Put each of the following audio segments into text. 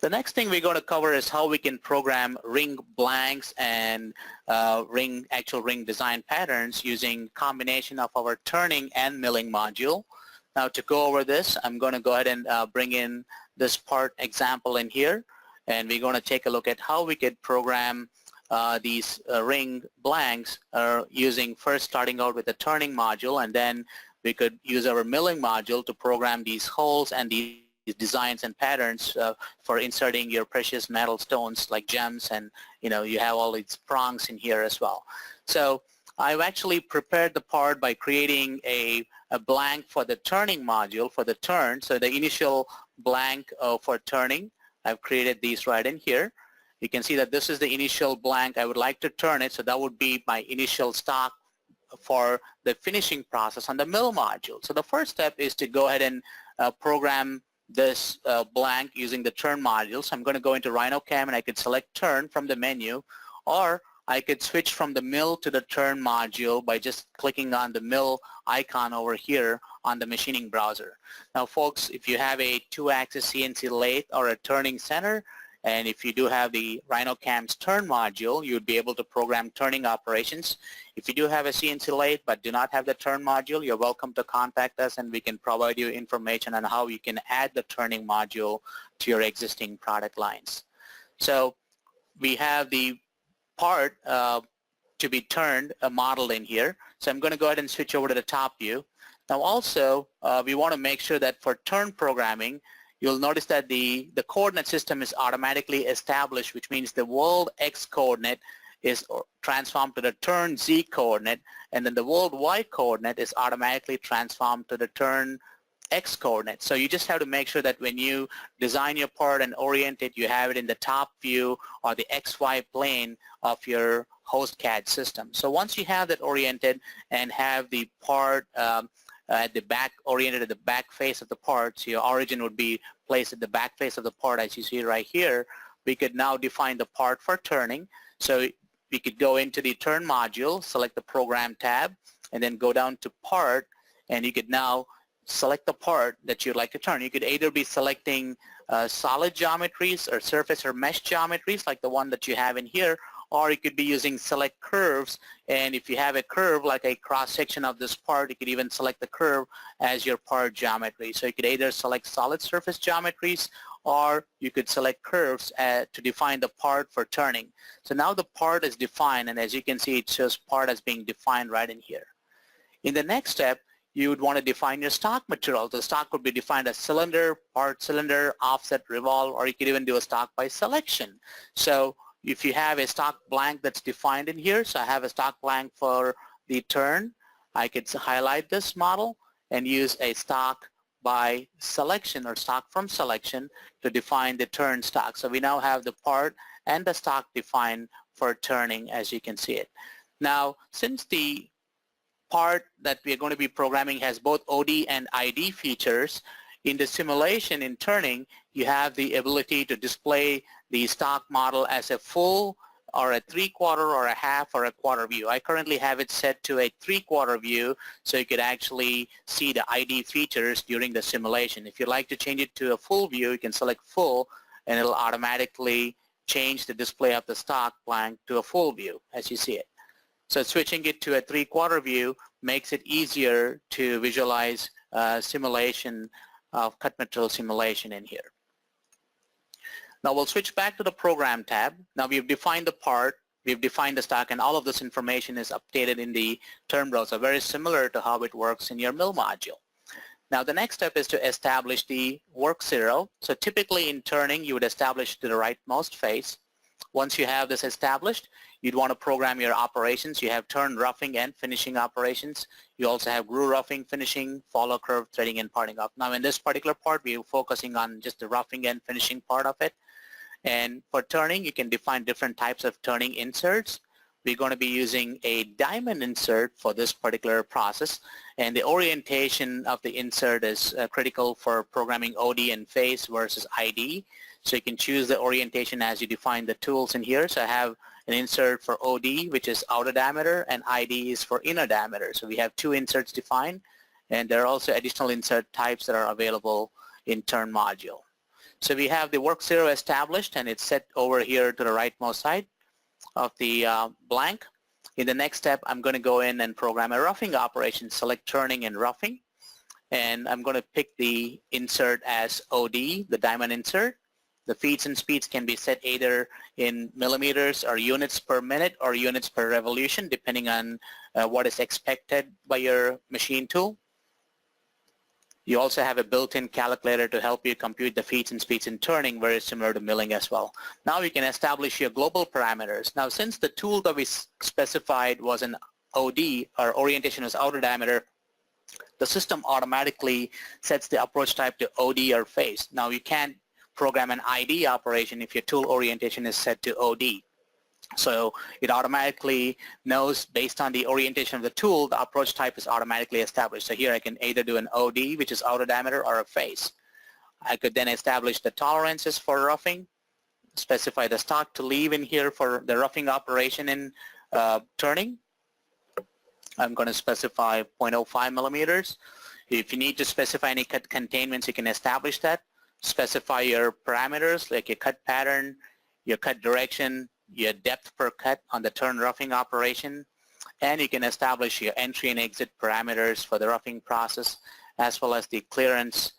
The next thing we're going to cover is how we can program ring blanks and actual ring design patterns using combination of our turning and milling module. Now to go over this, I'm going to go ahead and bring in this part example in here, and we're going to take a look at how we could program these ring blanks starting out with the turning module, and then we could use our milling module to program these holes and these designs and patterns for inserting your precious metal stones like gems, and you have all these prongs in here as well. So I've actually prepared the part by creating a blank for the turning module for the turn. So the initial blank for turning, I've created these right in here. You can see that this is the initial blank. I would like to turn it, so that would be my initial stock for the finishing process on the mill module. So the first step is to go ahead and program this blank using the turn module. So I'm going to go into RhinoCAM and I could select turn from the menu, or I could switch from the mill to the turn module by just clicking on the mill icon over here on the machining browser. Now folks, if you have a 2-axis CNC lathe or a turning center, and if you do have the RhinoCAM's turn module, you would be able to program turning operations. If you do have a CNC lathe but do not have the turn module, you're welcome to contact us and we can provide you information on how you can add the turning module to your existing product lines. So we have the part to be turned modeled in here. So I'm going to go ahead and switch over to the top view. Now also, we want to make sure that for turn programming, you'll notice that the coordinate system is automatically established, which means the world X coordinate is transformed to the turn Z coordinate, and then the world Y coordinate is automatically transformed to the turn X coordinate. So you just have to make sure that when you design your part and orient it, you have it in the top view or the XY plane of your host CAD system. So once you have that oriented and have the part at the back, oriented at the back face of the part, so your origin would be placed at the back face of the part as you see right here, we could now define the part for turning. So we could go into the turn module, select the program tab, and then go down to part, and you could now select the part that you'd like to turn. You could either be selecting solid geometries or surface or mesh geometries like the one that you have in here, or you could be using select curves, and if you have a curve like a cross section of this part, you could even select the curve as your part geometry. So you could either select solid surface geometries or you could select curves to define the part for turning. So now the part is defined, and as you can see, it shows part as being defined right in here. In the next step, you would want to define your stock material. The stock would be defined as cylinder, part cylinder, offset, revolve, or you could even do a stock by selection. So if you have a stock blank that's defined in here, so I have a stock blank for the turn, I could highlight this model and use a stock by selection or stock from selection to define the turn stock. So we now have the part and the stock defined for turning, as you can see it. Now, since the part that we are going to be programming has both OD and ID features, in the simulation in turning, you have the ability to display the stock model as a full or a 3/4 or a half or a quarter view. I currently have it set to a 3/4 view, so you could actually see the ID features during the simulation. If you'd like to change it to a full view, you can select full, and it'll automatically change the display of the stock blank to a full view as you see it. So switching it to a 3/4 view makes it easier to visualize simulation of cut material simulation in here. Now we'll switch back to the program tab. Now we've defined the part, we've defined the stock, and all of this information is updated in the turn browser, very similar to how it works in your mill module. Now the next step is to establish the work zero. So typically in turning, you would establish to the rightmost face. Once you have this established, you'd want to program your operations. You have turn, roughing, and finishing operations. You also have groove roughing, finishing, follow curve, threading, and parting up. Now in this particular part, we're focusing on just the roughing and finishing part of it. And for turning, you can define different types of turning inserts. We're going to be using a diamond insert for this particular process, and the orientation of the insert is critical for programming OD and face versus ID. So you can choose the orientation as you define the tools in here. So I have an insert for OD, which is outer diameter, and ID is for inner diameter. So we have two inserts defined, and there are also additional insert types that are available in turn module. So we have the work 0 established, and it's set over here to the rightmost side of the blank. In the next step, I'm going to go in and program a roughing operation, select turning and roughing, and I'm going to pick the insert as OD, the diamond insert. The feeds and speeds can be set either in millimeters or units per minute or units per revolution, depending on what is expected by your machine tool. You also have a built-in calculator to help you compute the feeds and speeds in turning, very similar to milling as well. Now you can establish your global parameters. Now since the tool that we specified was an OD, or orientation was outer diameter, the system automatically sets the approach type to OD or face. Now you can't program an ID operation if your tool orientation is set to OD. So it automatically knows based on the orientation of the tool, the approach type is automatically established. So here I can either do an OD, which is outer diameter, or a face. I could then establish the tolerances for roughing, specify the stock to leave in here for the roughing operation in turning. I'm going to specify 0.05 millimeters. If you need to specify any cut containments, you can establish that. Specify your parameters like your cut pattern, your cut direction, your depth per cut on the turn roughing operation, and you can establish your entry and exit parameters for the roughing process, as well as the clearance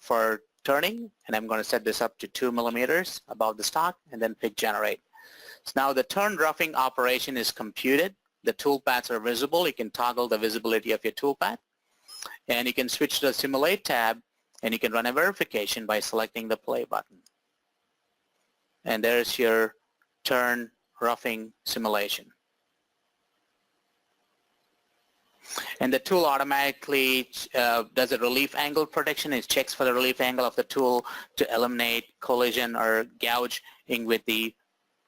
for turning, and I'm going to set this up to 2 millimeters above the stock, and then pick generate. So now the turn roughing operation is computed. The toolpaths are visible. You can toggle the visibility of your toolpath, and you can switch to the simulate tab, and you can run a verification by selecting the play button. And there's your turn roughing simulation. And the tool automatically does a relief angle prediction. It checks for the relief angle of the tool to eliminate collision or gouging with the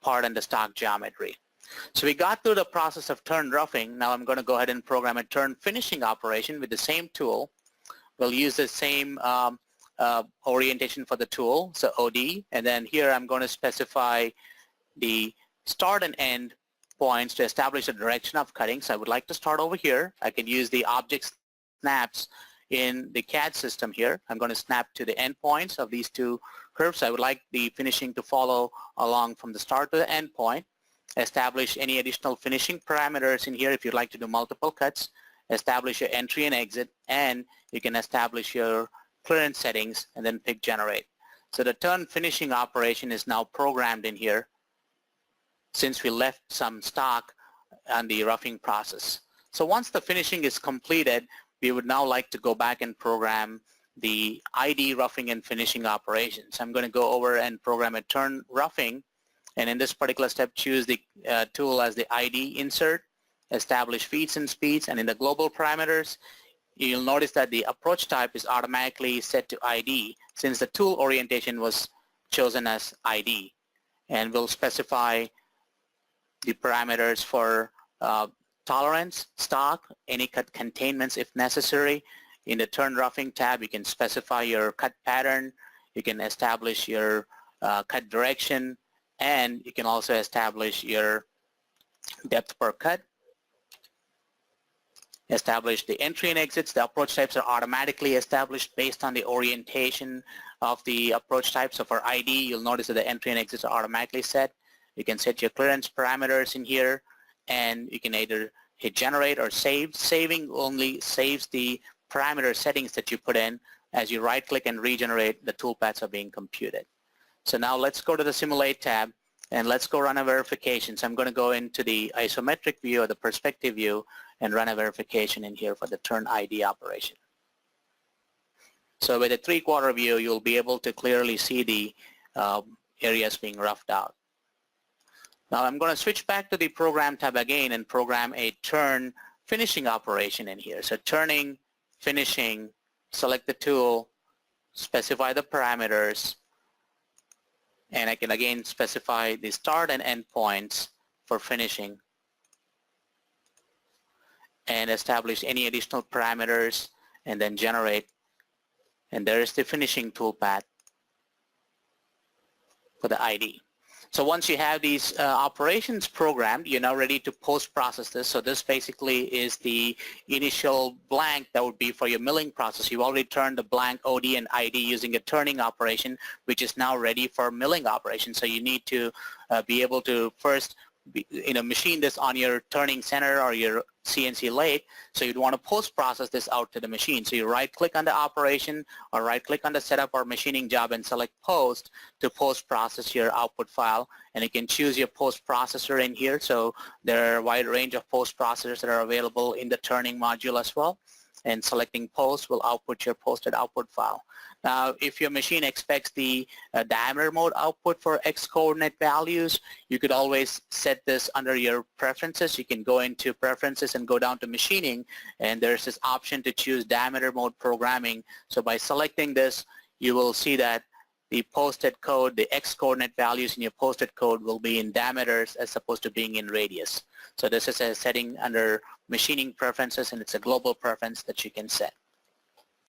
part and the stock geometry. So we got through the process of turn roughing. Now I'm going to go ahead and program a turn finishing operation with the same tool. We'll use the same orientation for the tool, so OD, and then here I'm going to specify the start and end points to establish the direction of cutting. So I would like to start over here. I can use the object snaps in the CAD system here. I'm going to snap to the end points of these two curves. I would like the finishing to follow along from the start to the end point. Establish any additional finishing parameters in here if you'd like to do multiple cuts. Establish your entry and exit, and you can establish your clearance settings and then pick generate. So the turn finishing operation is now programmed in here since we left some stock on the roughing process. So once the finishing is completed, we would now like to go back and program the ID roughing and finishing operations. I'm going to go over and program a turn roughing, and in this particular step choose the tool as the ID insert, establish feeds and speeds, and in the global parameters you'll notice that the approach type is automatically set to ID since the tool orientation was chosen as ID, and we'll specify the parameters for tolerance, stock, any cut containments if necessary. In the turn roughing tab you can specify your cut pattern, you can establish your cut direction, and you can also establish your depth per cut. Establish the entry and exits. The approach types are automatically established based on the orientation of the approach types. So for ID, you'll notice that the entry and exits are automatically set. You can set your clearance parameters in here, and you can either hit generate or save. Saving only saves the parameter settings that you put in. As you right click and regenerate, the toolpaths are being computed. So now let's go to the simulate tab, and let's go run a verification. So I'm going to go into the isometric view or the perspective view and run a verification in here for the turn ID operation. So with a 3/4 view, you'll be able to clearly see the areas being roughed out. Now I'm going to switch back to the program tab again and program a turn finishing operation in here. So turning, finishing, select the tool, specify the parameters, and I can again specify the start and end points for finishing and establish any additional parameters and then generate, and there is the finishing toolpath for the ID. So once you have these operations programmed, you're now ready to post-process this. So this basically is the initial blank that would be for your milling process. You've already turned the blank OD and ID using a turning operation, which is now ready for milling operation. So you need to be able to first machine this on your turning center or your CNC lathe. So you'd want to post-process this out to the machine. So you right-click on the operation or right-click on the setup or machining job and select post to post-process your output file. And you can choose your post-processor in here. So there are a wide range of post-processors that are available in the turning module as well. And selecting post will output your posted output file. Now, if your machine expects the diameter mode output for X coordinate values, you could always set this under your preferences. You can go into preferences and go down to machining, and there's this option to choose diameter mode programming. So by selecting this, you will see that the posted code, the X coordinate values in your posted code will be in diameters as opposed to being in radius. So this is a setting under machining preferences, and it's a global preference that you can set.